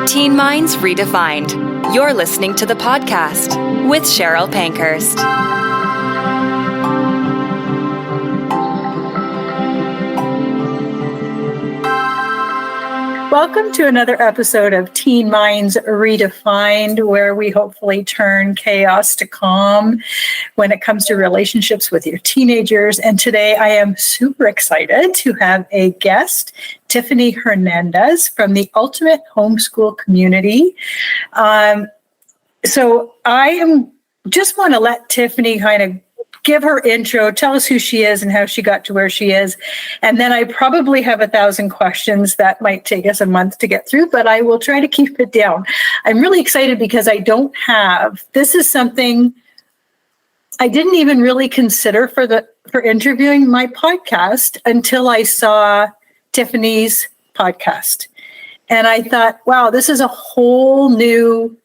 Teen Minds Redefined. You're listening to the podcast with Cheryl Pankhurst. Welcome to another episode of Teen Minds Redefined, where we hopefully turn chaos to calm when it comes to relationships with your teenagers. And today I am super excited to have a guest, Tiffany Hernandes from the Ultimate Homeschool Community. So I just want to let Tiffany kind of give her intro, tell us who she is and how she got to where she is. And then I probably have 1,000 questions that might take us a month to get through, but I will try to keep it down. I'm really excited because this is something I didn't even really consider for interviewing my podcast until I saw Tiffany's podcast. And I thought, wow, this is a whole new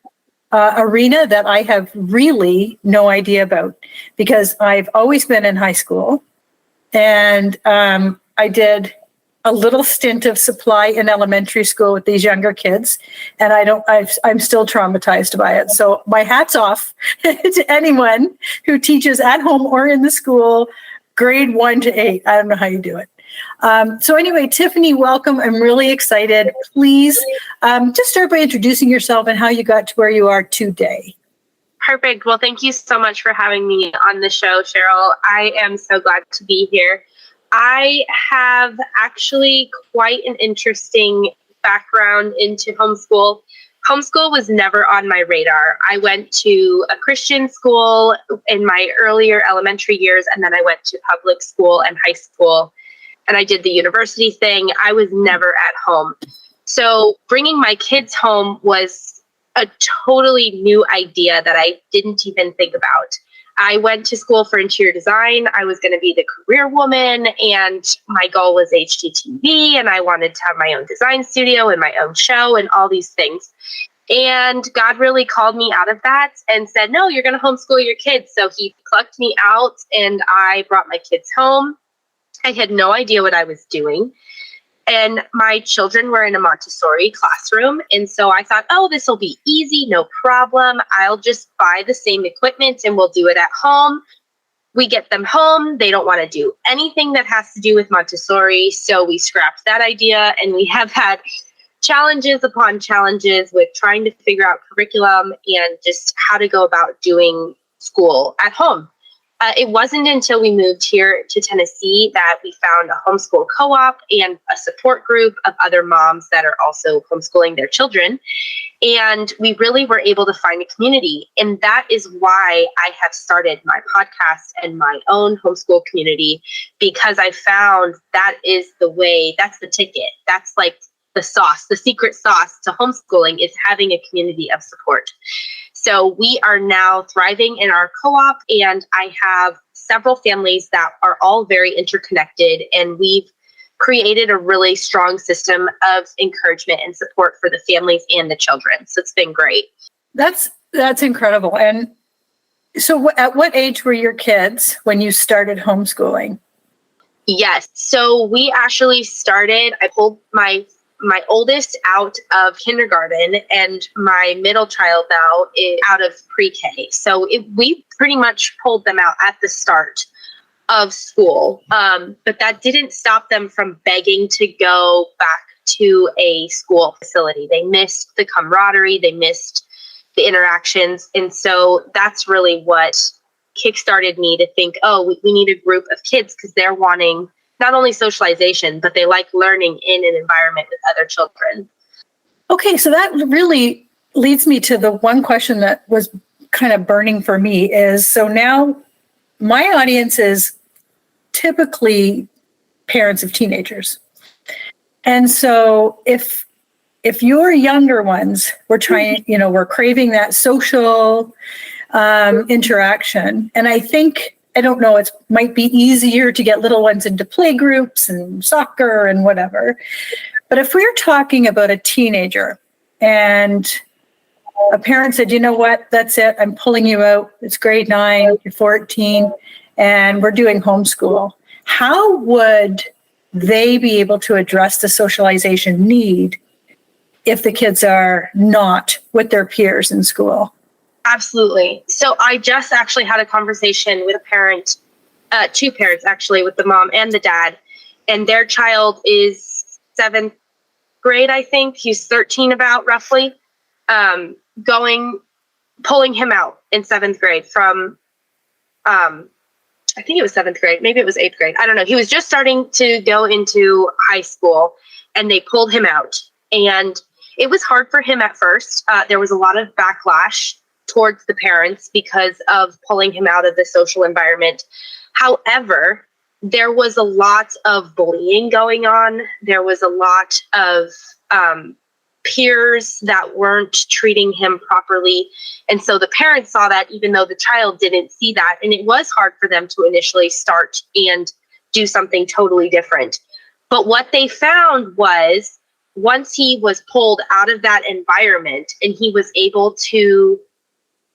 arena that I have really no idea about, because I've always been in high school, and I did a little stint of supply in elementary school with these younger kids, and I'm still traumatized by it. So my hat's off to anyone who teaches at home or in the school, grade 1 to 8. I don't know how you do it. So anyway, Tiffany, welcome. I'm really excited. Please just start by introducing yourself and how you got to where you are today. Perfect. Well, thank you so much for having me on the show, Cheryl. I am so glad to be here. I have actually quite an interesting background into homeschool. Homeschool was never on my radar. I went to a Christian school in my earlier elementary years, and then I went to public school and high school. And I did the university thing. I was never at home. So bringing my kids home was a totally new idea that I didn't even think about. I went to school for interior design. I was going to be the career woman, and my goal was HGTV, and I wanted to have my own design studio and my own show and all these things. And God really called me out of that and said, no, you're going to homeschool your kids. So he plucked me out, and I brought my kids home. I had no idea what I was doing. And my children were in a Montessori classroom. And so I thought, oh, this will be easy, no problem. I'll just buy the same equipment and we'll do it at home. We get them home. They don't want to do anything that has to do with Montessori. So we scrapped that idea, and we have had challenges upon challenges with trying to figure out curriculum and just how to go about doing school at home. It wasn't until we moved here to Tennessee that we found a homeschool co-op and a support group of other moms that are also homeschooling their children. And we really were able to find a community. And that is why I have started my podcast and my own homeschool community, because I found that is the way, that's the ticket. That's like the sauce, the secret sauce to homeschooling, is having a community of support. So we are now thriving in our co-op, and I have several families that are all very interconnected, and we've created a really strong system of encouragement and support for the families and the children. So it's been great. That's incredible. And so at what age were your kids when you started homeschooling? Yes. So we actually started, I pulled my oldest out of kindergarten, and my middle child now is out of pre-K. So we pretty much pulled them out at the start of school. But that didn't stop them from begging to go back to a school facility. They missed the camaraderie. They missed the interactions. And so that's really what kickstarted me to think, oh, we need a group of kids, because they're wanting not only socialization, but they like learning in an environment with other children. Okay, so that really leads me to the one question that was kind of burning for me is, so now my audience is typically parents of teenagers. And so if your younger ones were trying, we're craving that social interaction, and I don't know, it might be easier to get little ones into play groups and soccer and whatever. But if we're talking about a teenager and a parent said, you know what, that's it, I'm pulling you out. It's grade 9, you're 14, and we're doing homeschool. How would they be able to address the socialization need if the kids are not with their peers in school? Absolutely. So I just actually had a conversation with a parent, two parents actually, with the mom and the dad, and their child is 7th grade, I think. He's 13 about roughly, pulling him out in 7th grade from, I think it was 7th grade. Maybe it was 8th grade. I don't know. He was just starting to go into high school and they pulled him out. And it was hard for him at first. There was a lot of backlash towards the parents because of pulling him out of the social environment. However, there was a lot of bullying going on. There was a lot of peers that weren't treating him properly. And so the parents saw that, even though the child didn't see that. And it was hard for them to initially start and do something totally different. But what they found was, once he was pulled out of that environment and he was able to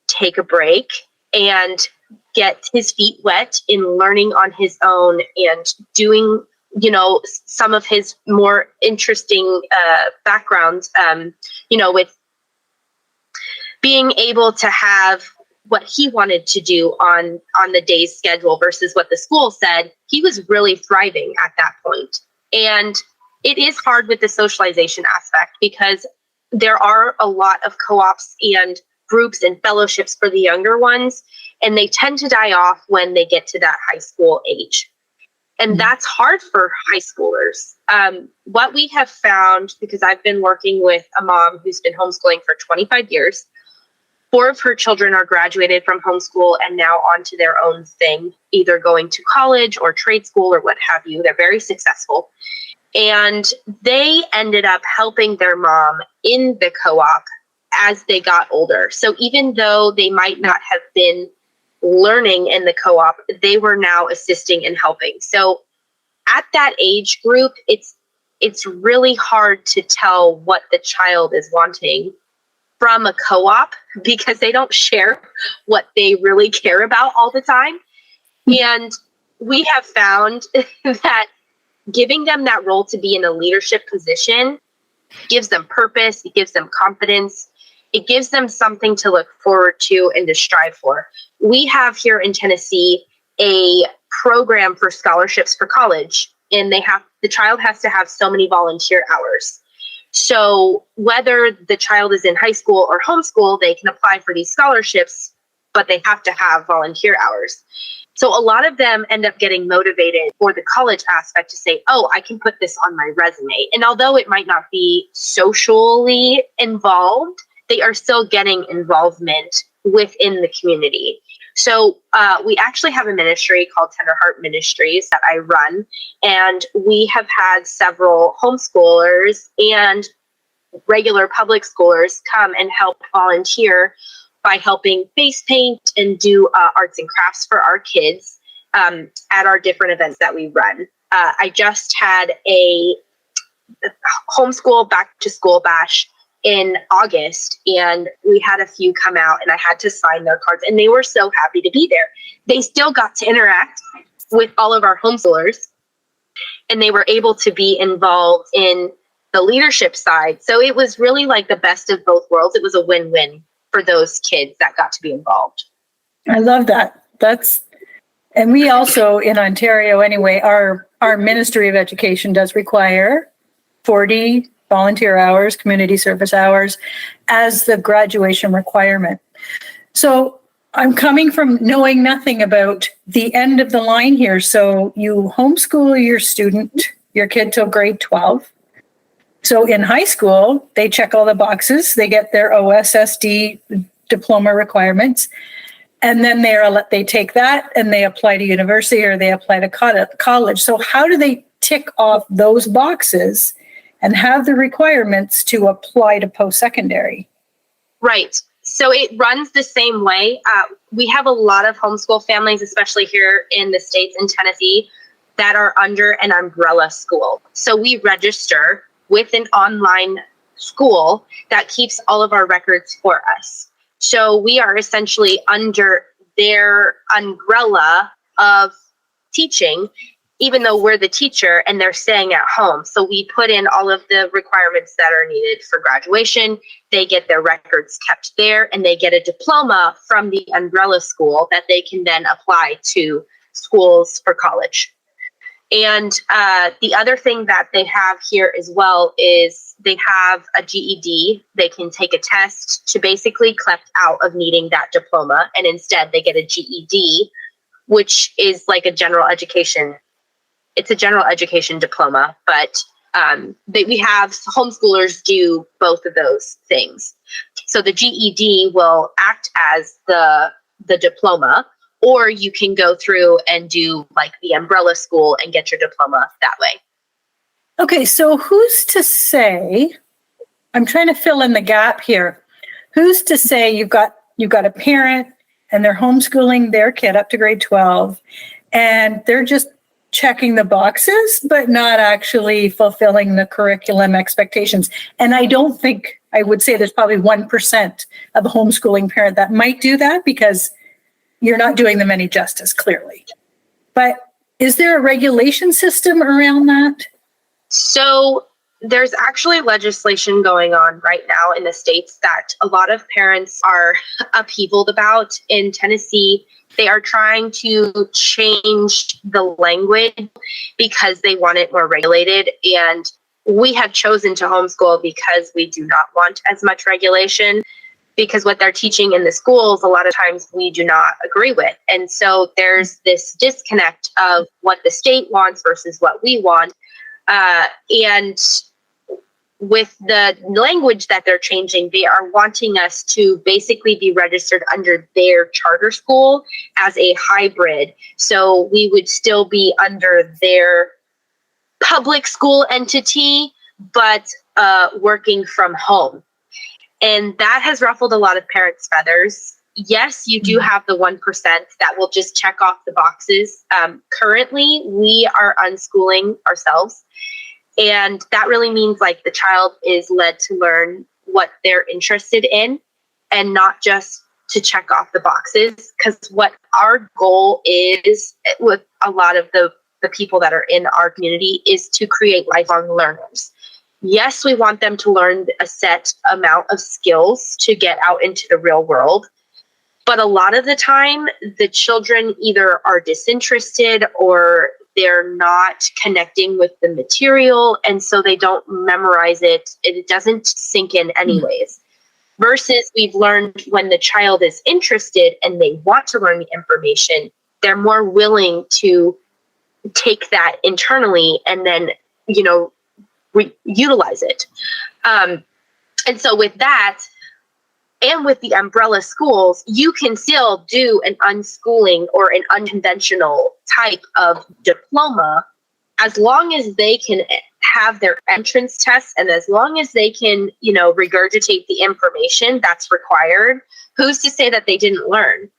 take a break and get his feet wet in learning on his own and doing, you know, some of his more interesting backgrounds, you know, with being able to have what he wanted to do on the day's schedule versus what the school said, he was really thriving at that point. And it is hard with the socialization aspect because there are a lot of co-ops and groups and fellowships for the younger ones, and they tend to die off when they get to that high school age. And that's hard for high schoolers. What we have found, because I've been working with a mom who's been homeschooling for 25 years, 4 of her children are graduated from homeschool and now onto their own thing, either going to college or trade school or what have you. They're very successful. And they ended up helping their mom in the co-op as they got older. So even though they might not have been learning in the co-op, they were now assisting and helping. So at that age group, it's really hard to tell what the child is wanting from a co-op because they don't share what they really care about all the time. And we have found that giving them that role to be in a leadership position gives them purpose, it gives them confidence, it gives them something to look forward to and to strive for. We have here in Tennessee a program for scholarships for college, and the child has to have so many volunteer hours. So whether the child is in high school or homeschool, they can apply for these scholarships, but they have to have volunteer hours. So a lot of them end up getting motivated for the college aspect to say, oh, I can put this on my resume. And although it might not be socially involved, they are still getting involvement within the community. So we actually have a ministry called Tender Heart Ministries that I run, and we have had several homeschoolers and regular public schoolers come and help volunteer by helping face paint and do arts and crafts for our kids at our different events that we run. I just had a homeschool back to school bash in August, and we had a few come out and I had to sign their cards, and they were so happy to be there. They still got to interact with all of our homeschoolers, and they were able to be involved in the leadership side. So it was really like the best of both worlds. It was a win-win for those kids that got to be involved. I love that. And we also in Ontario anyway, our Ministry of Education does require 40 volunteer hours, community service hours as the graduation requirement. So I'm coming from knowing nothing about the end of the line here. So you homeschool your kid till grade 12. So in high school, they check all the boxes. They get their OSSD diploma requirements. And then they take that and they apply to university or they apply to college. So how do they tick off those boxes and have the requirements to apply to post-secondary? Right. So it runs the same way. We have a lot of homeschool families, especially here in the States in Tennessee, that are under an umbrella school. So we register with an online school that keeps all of our records for us. So we are essentially under their umbrella of teaching. even though we're the teacher and they're staying at home. So we put in all of the requirements that are needed for graduation. They get their records kept there, and they get a diploma from the umbrella school that they can then apply to schools for college. And the other thing that they have here as well is they have a GED. They can take a test to basically collect out of needing that diploma, and instead they get a GED, which is like a general education. It's a general education diploma, but we have homeschoolers do both of those things. So the GED will act as the diploma, or you can go through and do like the umbrella school and get your diploma that way. Okay, so who's to say, I'm trying to fill in the gap here. Who's to say you've got a parent and they're homeschooling their kid up to grade 12, and they're just checking the boxes, but not actually fulfilling the curriculum expectations. And I would say there's probably 1% of a homeschooling parent that might do that, because you're not doing them any justice, clearly. But is there a regulation system around that? So there's actually legislation going on right now in the States that a lot of parents are upheavaled about. In Tennessee, they are trying to change the language because they want it more regulated. And we have chosen to homeschool because we do not want as much regulation, because what they're teaching in the schools, a lot of times we do not agree with. And so there's this disconnect of what the state wants versus what we want. And with the language that they're changing, they are wanting us to basically be registered under their charter school as a hybrid. So we would still be under their public school entity, but working from home. And that has ruffled a lot of parents' feathers. Yes, you do have the 1% that will just check off the boxes. Currently, we are unschooling ourselves. And that really means like the child is led to learn what they're interested in and not just to check off the boxes. Because what our goal is with a lot of the people that are in our community is to create lifelong learners. Yes, we want them to learn a set amount of skills to get out into the real world. But a lot of the time, the children either are disinterested or they're not connecting with the material, and so they don't memorize it. It doesn't sink in anyways. Versus we've learned when the child is interested and they want to learn the information, they're more willing to take that internally and then, utilize it. And so with that, and with the umbrella schools, you can still do an unschooling or an unconventional type of diploma as long as they can have their entrance tests and as long as they can, regurgitate the information that's required. Who's to say that they didn't learn?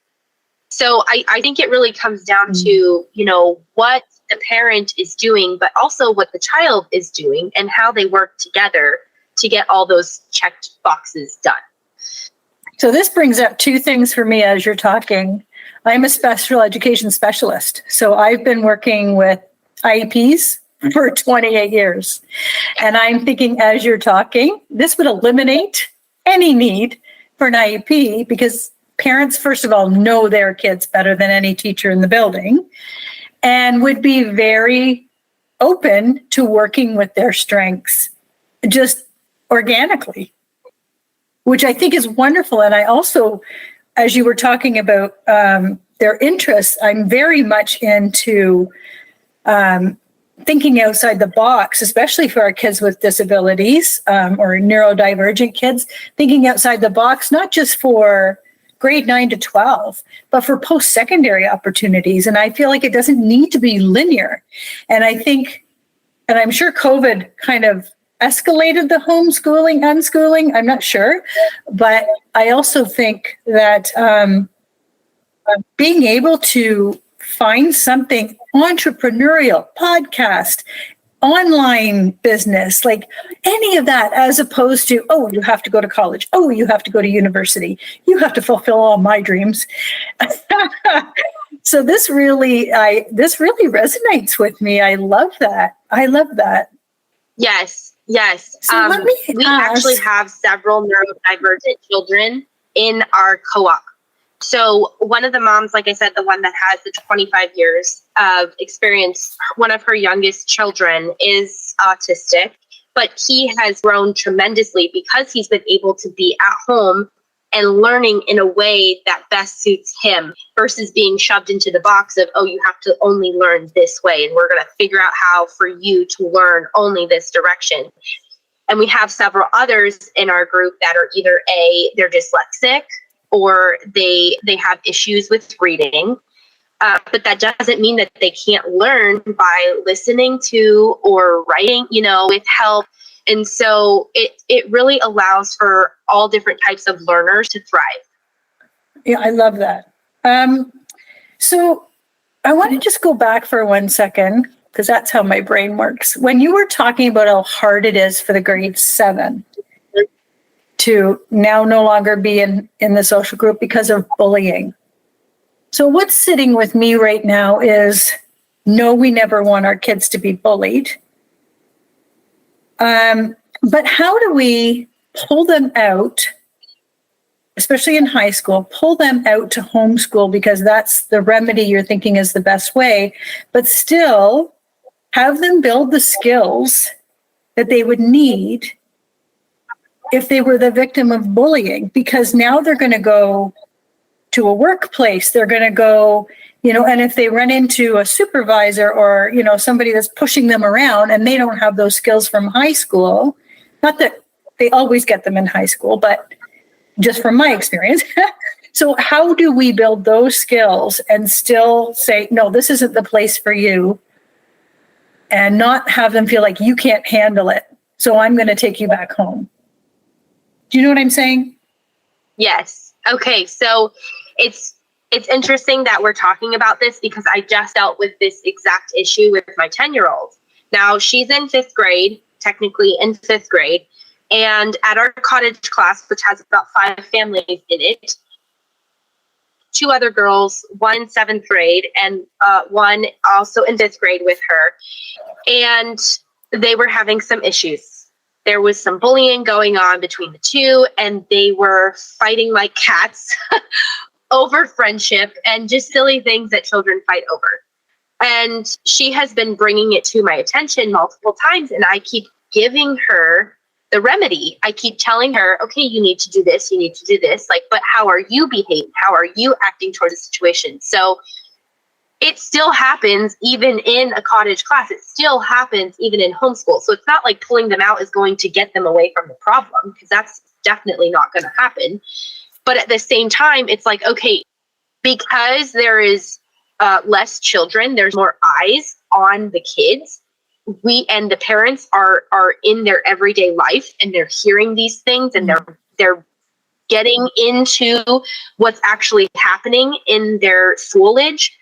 So I think it really comes down to, what the parent is doing, but also what the child is doing and how they work together to get all those checked boxes done. So this brings up two things for me as you're talking. I'm a special education specialist. So I've been working with IEPs for 28 years. And I'm thinking as you're talking, this would eliminate any need for an IEP because parents, first of all, know their kids better than any teacher in the building and would be very open to working with their strengths just organically, which I think is wonderful. And I also, as you were talking about their interests, I'm very much into thinking outside the box, especially for our kids with disabilities or neurodivergent kids, thinking outside the box, not just for grade 9 to 12, but for post-secondary opportunities. And I feel like it doesn't need to be linear. And I think, and I'm sure COVID kind of escalated the homeschooling, unschooling, I'm not sure. But I also think that being able to find something entrepreneurial, podcast, online business, like any of that, as opposed to, oh, you have to go to college. Oh, you have to go to university. You have to fulfill all my dreams. So this really resonates with me. I love that. Yes, yes. So let me we ask, actually have several neurodivergent children in our co-op. So one of the moms, like I said, the one that has the 25 years of experience, one of her youngest children is autistic, but he has grown tremendously because he's been able to be at home and learning in a way that best suits him versus being shoved into the box of, oh, you have to only learn this way. And we're going to figure out how for you to learn only this direction. And we have several others in our group that are either they're dyslexic or they have issues with reading. But that doesn't mean that they can't learn by listening to or writing, with help. And so it really allows for all different types of learners to thrive. Yeah, I love that. So I want to just go back for 1 second, because that's how my brain works. When you were talking about how hard it is for the grade 7 to now no longer be in the social group because of bullying. So what's sitting with me right now is, no, we never want our kids to be bullied. But how do we pull them out, especially in high school, pull them out to homeschool because that's the remedy you're thinking is the best way, but still have them build the skills that they would need if they were the victim of bullying? Because now they're going to go to a workplace, they're going to go, and if they run into a supervisor or, somebody that's pushing them around and they don't have those skills from high school, not that they always get them in high school, but just from my experience. So how do we build those skills and still say, no, this isn't the place for you, and not have them feel like you can't handle it, so I'm going to take you back home? Do you know what I'm saying? Yes. Okay. So it's interesting that we're talking about this because I just dealt with this exact issue with my 10-year-old. Now she's in 5th grade, technically in 5th grade. And at our cottage class, which has about 5 families in it, 2 other girls, one in 7th grade and one also in 5th grade with her. And they were having some issues. There was some bullying going on between the two, and they were fighting like cats over friendship and just silly things that children fight over. And she has been bringing it to my attention multiple times, and I keep giving her the remedy. I keep telling her, okay, you need to do this, you need to do this. But how are you behaving? How are you acting towards the situation? So it still happens even in a cottage class. It still happens even in homeschool. So it's not like pulling them out is going to get them away from the problem, because that's definitely not going to happen. But at the same time, it's like, okay, because there is less children, there's more eyes on the kids. We and the parents are in their everyday life, and they're hearing these things, and they're getting into what's actually happening in their schoolage.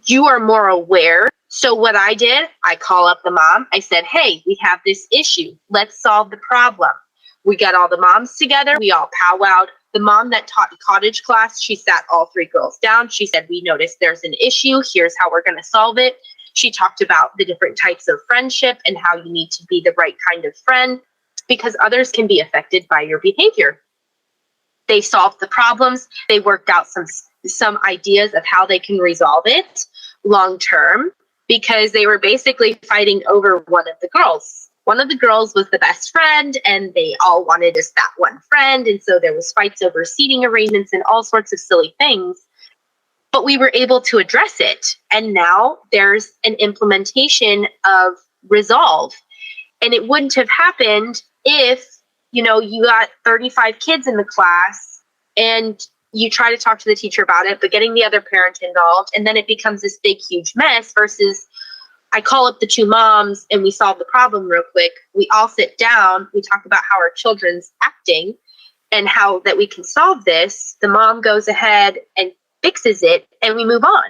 You are more aware. So what I did, I call up the mom. I said, hey, we have this issue. Let's solve the problem. We got all the moms together. We all powwowed. The mom that taught cottage class, she sat all 3 girls down. She said, we noticed there's an issue. Here's how we're going to solve it. She talked about the different types of friendship and how you need to be the right kind of friend, because others can be affected by your behavior. They solved the problems. They worked out some ideas of how they can resolve it long term, because they were basically fighting over one of the girls. One of the girls was the best friend, and they all wanted just that one friend. And so there was fights over seating arrangements and all sorts of silly things. But we were able to address it. And now there's an implementation of resolve. And it wouldn't have happened if, you got 35 kids in the class and you try to talk to the teacher about it, but getting the other parent involved, and then it becomes this big, huge mess versus I call up the 2 moms and we solve the problem real quick. We all sit down, we talk about how our children's acting and how that we can solve this. The mom goes ahead and fixes it, and we move on.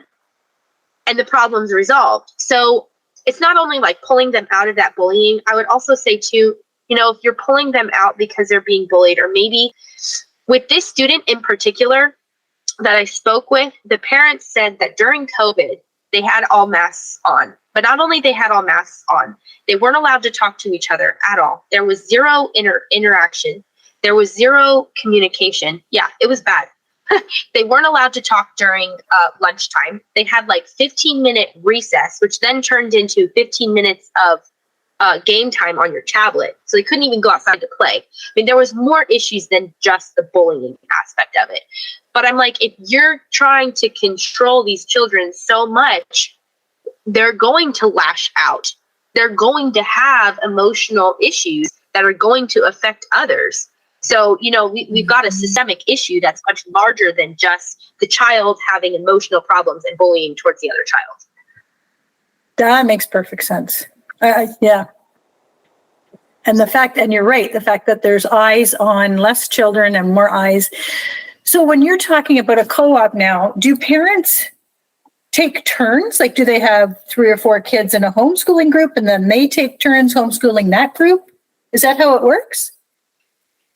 And the problem's resolved. So it's not only like pulling them out of that bullying. I would also say too, if you're pulling them out because they're being bullied, or maybe with this student in particular, that I spoke with, the parents said that during COVID, they had all masks on. But not only they had all masks on, they weren't allowed to talk to each other at all. There was zero interaction. There was zero communication. Yeah, it was bad. They weren't allowed to talk during lunchtime. They had like 15-minute recess, which then turned into 15 minutes of game time on your tablet. So they couldn't even go outside to play. I mean, there was more issues than just the bullying aspect of it. But I'm like, if you're trying to control these children so much, they're going to lash out. They're going to have emotional issues that are going to affect others. So, we've got a systemic issue that's much larger than just the child having emotional problems and bullying towards the other child. That makes perfect sense. Yeah. And you're right, the fact that there's eyes on less children and more eyes. So when you're talking about a co-op now, do parents take turns? Like, do they have 3 or 4 kids in a homeschooling group and then they take turns homeschooling that group? Is that how it works?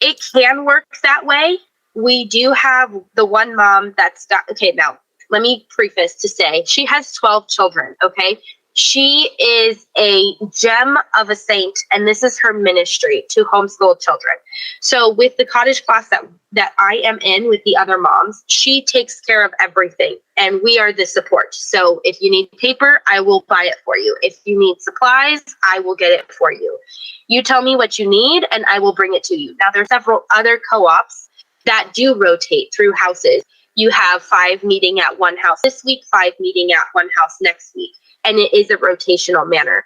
It can work that way. We do have the one mom that's got, okay, now let me preface to say she has 12 children, okay? She is a gem of a saint, and this is her ministry to homeschool children. So with the cottage class that I am in with the other moms, she takes care of everything, and we are the support. So if you need paper, I will buy it for you. If you need supplies, I will get it for you. You tell me what you need, and I will bring it to you. Now, there are several other co-ops that do rotate through houses. You have 5 meeting at one house this week, 5 meeting at one house next week. And it is a rotational manner.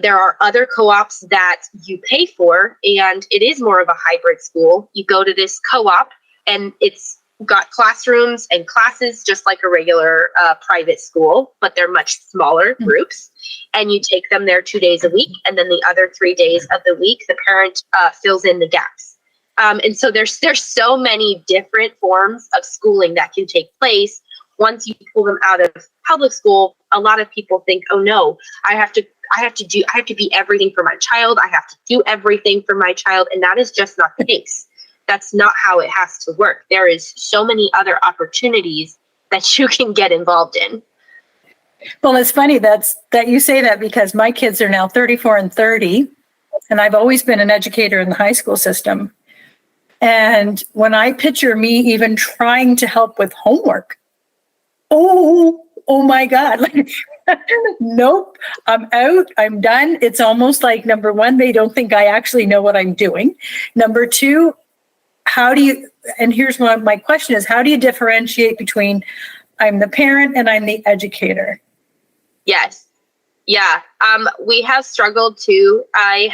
There are other co-ops that you pay for, and it is more of a hybrid school. You go to this co-op, and it's got classrooms and classes just like a regular private school, but they're much smaller groups. And you take them there 2 days a week, and then the other 3 days of the week, the parent fills in the gaps. And so there's so many different forms of schooling that can take place. Once you pull them out of public school, a lot of people think, oh no, I have to be everything for my child. I have to do everything for my child. And that is just not the case. That's not how it has to work. There is so many other opportunities that you can get involved in. Well, it's funny that you say that, because my kids are now 34 and 30, and I've always been an educator in the high school system. And when I picture me even trying to help with homework, oh my God. Like, nope, I'm out. I'm done. It's almost like, number one, they don't think I actually know what I'm doing. Number two, and here's my question is, how do you differentiate between I'm the parent and I'm the educator? Yes. Yeah. We have struggled too. I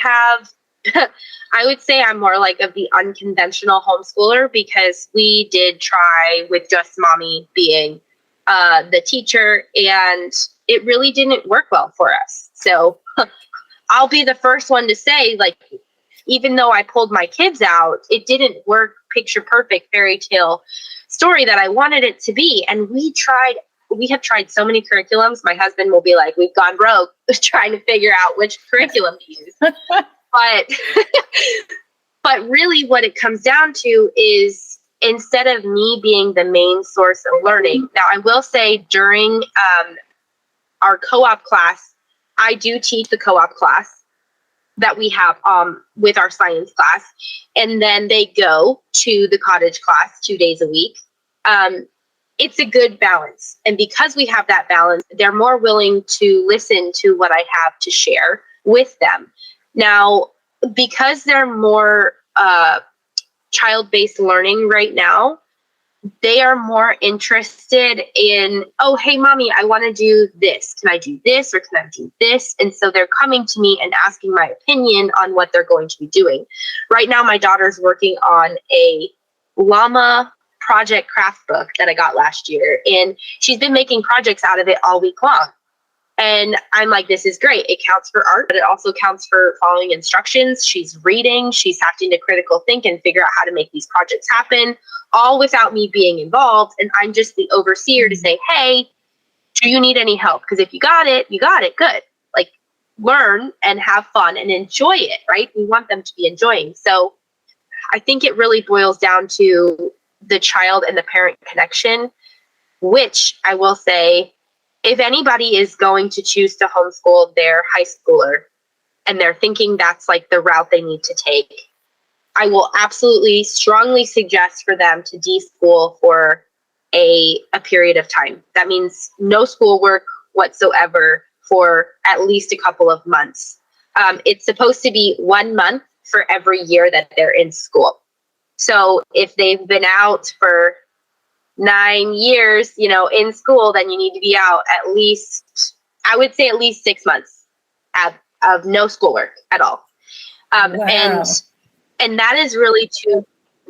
would say I'm more like of the unconventional homeschooler, because we did try with just mommy being the teacher, and it really didn't work well for us. So I'll be the first one to say, like, even though I pulled my kids out, it didn't work picture perfect fairy tale story that I wanted it to be. And we have tried so many curriculums. My husband will be like, we've gone broke trying to figure out which curriculum to use. But really what it comes down to is, instead of me being the main source of learning. Now, I will say during our co-op class, I do teach the co-op class that we have with our science class. And then they go to the cottage class 2 days a week. It's a good balance. And because we have that balance, they're more willing to listen to what I have to share with them. Now, because they're more child-based learning right now, they are more interested in, oh, hey, mommy, I want to do this. Can I do this, or can I do this? And so they're coming to me and asking my opinion on what they're going to be doing. Right now, my daughter's working on a llama project craft book that I got last year, and she's been making projects out of it all week long. And I'm like, this is great. It counts for art, but it also counts for following instructions. She's reading, she's having to critical think and figure out how to make these projects happen, all without me being involved. And I'm just the overseer to say, hey, do you need any help? Because if you got it, good. Like, learn and have fun and enjoy it, right? We want them to be enjoying. So I think it really boils down to the child and the parent connection, which I will say, if anybody is going to choose to homeschool their high schooler and they're thinking that's like the route they need to take, I will absolutely strongly suggest for them to de-school for a period of time. That means no schoolwork whatsoever for at least a couple of months. It's supposed to be 1 month for every year that they're in school. So if they've been out for 9 years, in school, then you need to be out at least, I would say at least 6 months of no schoolwork at all. Wow. And that is really to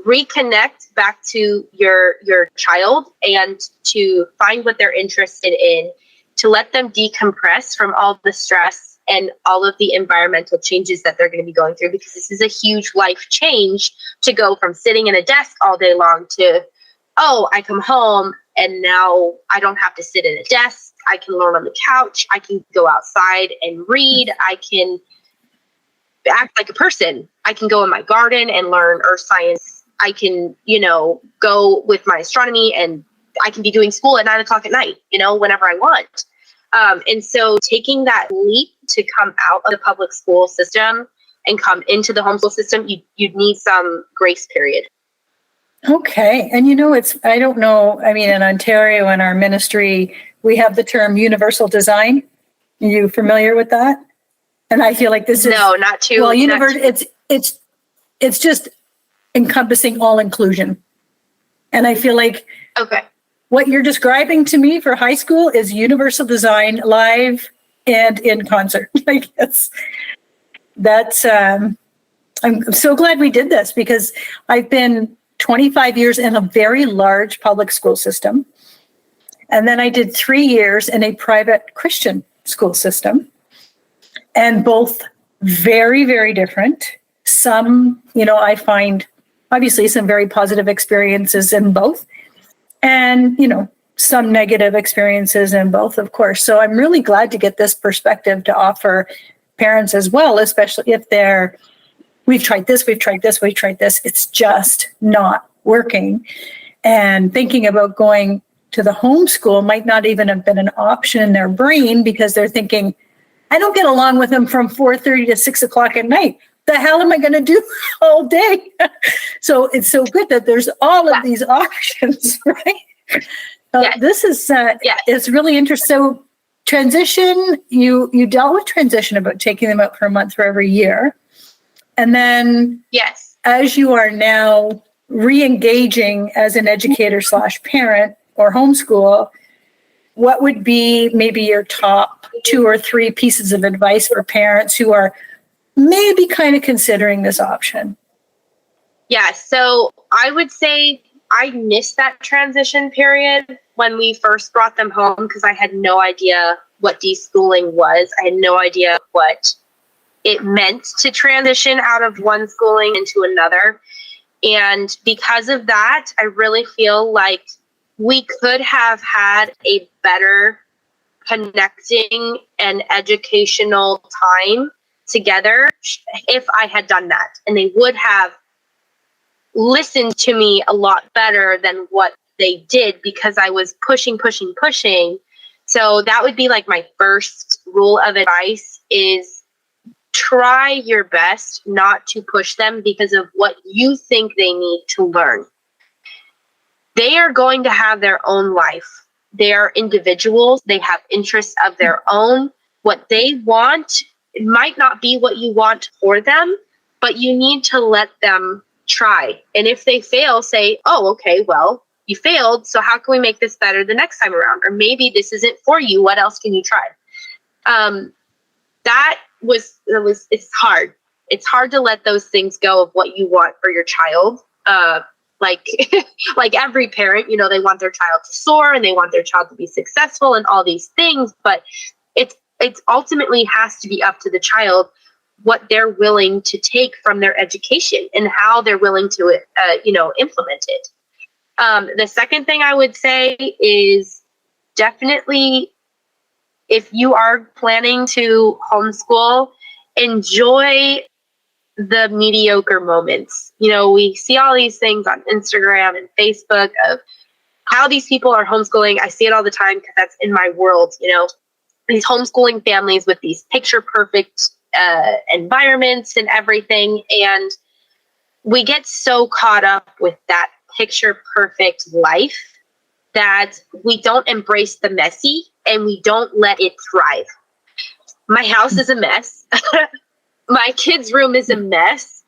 reconnect back to your child and to find what they're interested in, to let them decompress from all the stress and all of the environmental changes that they're going to be going through, because this is a huge life change to go from sitting in a desk all day long to, oh, I come home and now I don't have to sit in a desk. I can learn on the couch. I can go outside and read. I can act like a person. I can go in my garden and learn earth science. I can, go with my astronomy, and I can be doing school at 9 o'clock at night, whenever I want. And so taking that leap to come out of the public school system and come into the homeschool system, you'd need some grace period. Okay. And I don't know, in Ontario, in our ministry, we have the term universal design. Are you familiar with that? And I feel like this is not too well. It's just encompassing all inclusion, and I feel like what you're describing to me for high school is universal design, live and in concert. Like that's. I'm so glad we did this, because I've been 25 years in a very large public school system, and then I did 3 years in a private Christian school system. And both very, very different. Some, I find obviously some very positive experiences in both, and, some negative experiences in both, of course. So I'm really glad to get this perspective to offer parents as well, especially if we've tried this, it's just not working. And thinking about going to the homeschool might not even have been an option in their brain, because they're thinking, I don't get along with them from 4:30 to 6 o'clock at night. The hell am I going to do all day? So it's so good that there's all of these options, right? This is it's really interesting. So transition, you dealt with transition about taking them out for a month for every year, and then as you are now re-engaging as an educator / parent or homeschool, what would be maybe your top 2 or 3 pieces of advice for parents who are maybe kind of considering this option? Yeah, so I would say I missed that transition period when we first brought them home, because I had no idea what deschooling was. I had no idea what it meant to transition out of one schooling into another. And because of that, I really feel like we could have had a better connecting and educational time together if I had done that. And they would have listened to me a lot better than what they did, because I was pushing. So that would be like my first rule of advice, is try your best not to push them because of what you think they need to learn. They are going to have their own life. They are individuals. They have interests of their own. What they want, it might not be what you want for them, but you need to let them try. And if they fail, say, oh, okay, well, you failed. So how can we make this better the next time around? Or maybe this isn't for you. What else can you try? It's hard. It's hard to let those things go of what you want for your child. Like every parent, they want their child to soar and they want their child to be successful and all these things, but it's ultimately has to be up to the child what they're willing to take from their education and how they're willing to, implement it. The second thing I would say is definitely, if you are planning to homeschool, enjoy the mediocre moments. We see all these things on Instagram and Facebook of how these people are homeschooling. I see it all the time because that's in my world, these homeschooling families with these picture perfect environments and everything. And we get so caught up with that picture perfect life that we don't embrace the messy and we don't let it thrive. My house is a mess. My kids' room is a mess.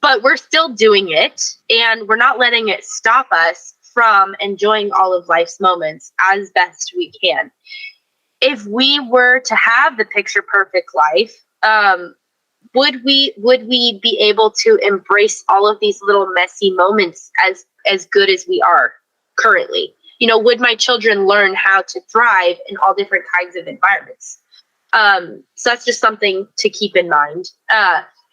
But we're still doing it, and we're not letting it stop us from enjoying all of life's moments as best we can. If we were to have the picture perfect life, would we be able to embrace all of these little messy moments as good as we are currently? Would my children learn how to thrive in all different kinds of environments? So that's just something to keep in mind.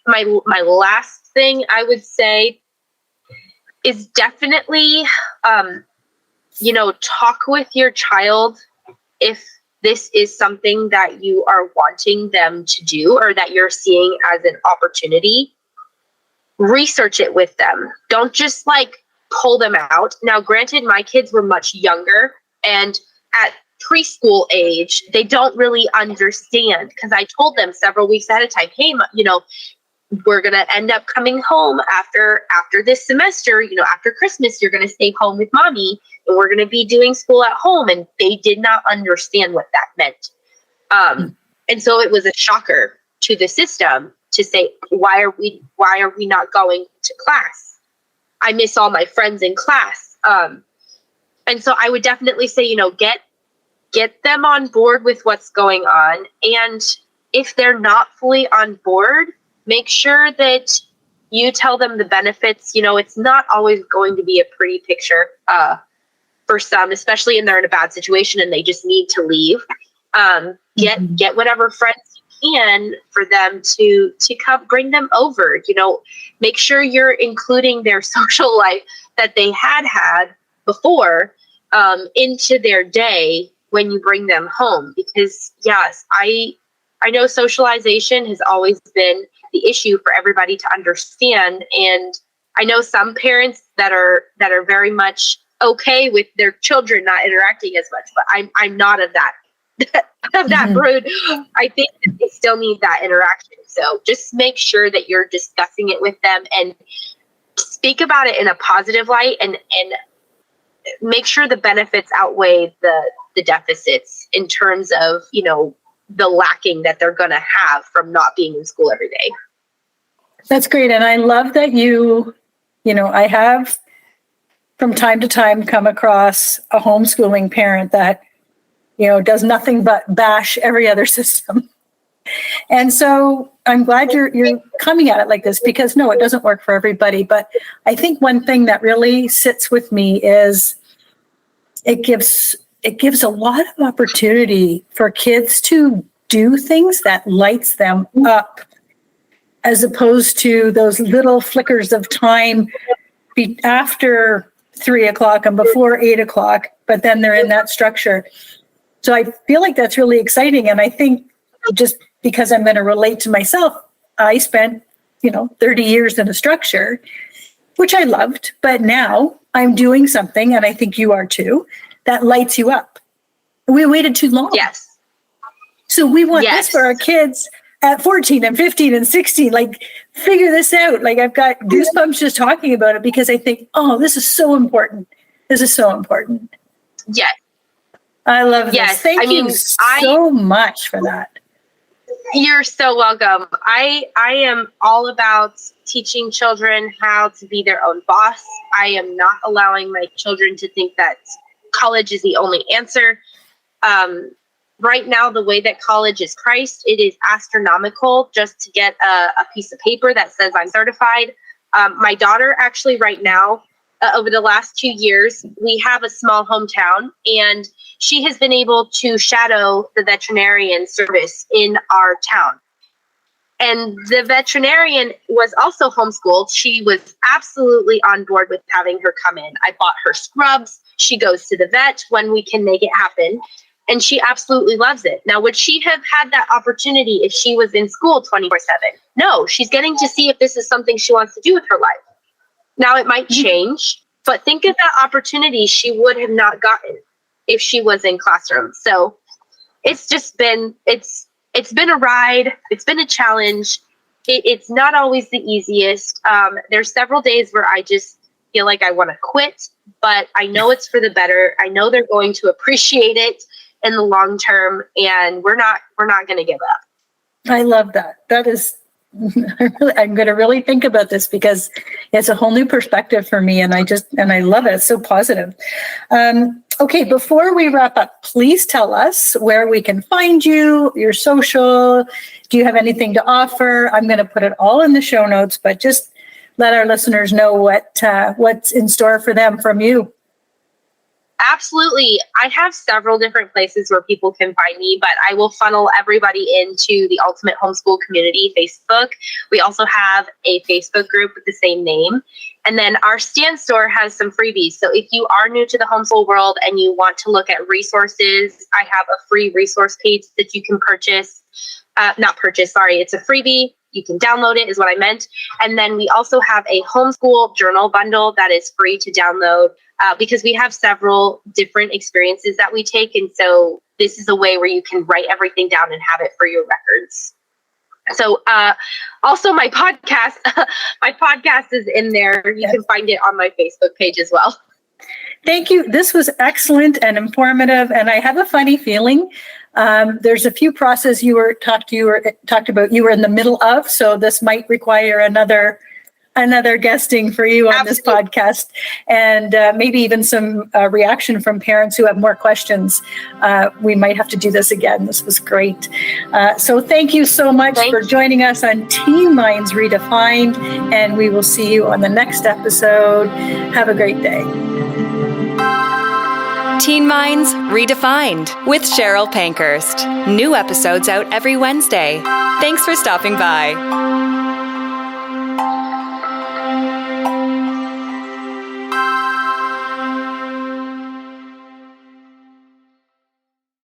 My last thing I would say is definitely, talk with your child if this is something that you are wanting them to do or that you're seeing as an opportunity. Research it with them. Don't just pull them out. Now, granted, my kids were much younger, and at preschool age, they don't really understand because I told them several weeks ahead of time, hey, we're going to end up coming home after this semester, after Christmas, you're going to stay home with mommy and we're going to be doing school at home. And they did not understand what that meant. And so it was a shocker to the system to say, why are we not going to class? I miss all my friends in class. And so I would definitely say, get them on board with what's going on. And if they're not fully on board, make sure that you tell them the benefits. It's not always going to be a pretty picture for some, especially when they're in a bad situation and they just need to leave. Get whatever friends you can for them to come, bring them over. Make sure you're including their social life that they had before into their day when you bring them home. Because yes, I know socialization has always been the issue for everybody to understand. And I know some parents that are very much okay with their children not interacting as much, but I'm not of that of that brood. I think that they still need that interaction. So just make sure that you're discussing it with them and speak about it in a positive light and make sure the benefits outweigh the deficits in terms of, the lacking that they're going to have from not being in school every day. That's great. And I love that I have from time to time come across a homeschooling parent that, does nothing but bash every other system. And so I'm glad you're coming at it like this because no, it doesn't work for everybody. But I think one thing that really sits with me is it gives a lot of opportunity for kids to do things that lights them up, as opposed to those little flickers of time after 3:00 and before 8:00, but then they're in that structure. So I feel like that's really exciting. And I think just because I'm going to relate to myself, I spent, 30 years in a structure, which I loved, but now I'm doing something, and I think you are too, that lights you up. We waited too long. Yes. So we want this for our kids at 14 and 15 and 16, figure this out. I've got goosebumps just talking about it because I think, oh, this is so important. This is so important. Yes. I love this. Thank you so much for that. You're so welcome. I am all about teaching children how to be their own boss. I am not allowing my children to think that college is the only answer. Right now, the way that college is priced, it is astronomical just to get a piece of paper that says I'm certified. My daughter actually right now, over the last 2 years, we have a small hometown, and she has been able to shadow the veterinarian service in our town. And the veterinarian was also homeschooled. She was absolutely on board with having her come in. I bought her scrubs. She goes to the vet when we can make it happen. and she absolutely loves it. Now, would she have had that opportunity if she was in school 24/7? No, she's getting to see if this is something she wants to do with her life. Now, it might change, but think of that opportunity she would have not gotten if she was in classroom. So it's just been, it's been a ride. It's been a challenge. It's not always the easiest. There's several days where I just feel like I want to quit, but I know it's for the better. I know they're going to appreciate it in the long term, and we're not going to give up. I love that. That is, I'm going to really think about this because it's a whole new perspective for me, and I love it. It's so positive. Okay, before we wrap up, please tell us where we can find you, your social. Do you have anything to offer? I'm going to put it all in the show notes, but just let our listeners know what's in store for them from you. Absolutely. I have several different places where people can find me, but I will funnel everybody into the Ultimate Homeschool Community Facebook. We also have a Facebook group with the same name. And then our Stand Store has some freebies. So if you are new to the homeschool world and you want to look at resources, I have a free resource page that you can purchase. It's a freebie. You can download it is what I meant. And then we also have a homeschool journal bundle that is free to download because we have several different experiences that we take. And so this is a way where you can write everything down and have it for your records. So also my podcast is in there. You can find it on my Facebook page as well. Thank you. This was excellent and informative. And I have a funny feeling. There's a few processes you talked about you were in the middle of, so this might require another guesting for you on Absolutely. This podcast, and maybe even some reaction from parents who have more questions. We might have to do this again. This was great. So thank you so much for joining us on Teen Minds Redefined, and we will see you on the next episode. Have a great day. Teen Minds Redefined with Cheryl Pankhurst. New episodes out every Wednesday. Thanks for stopping by.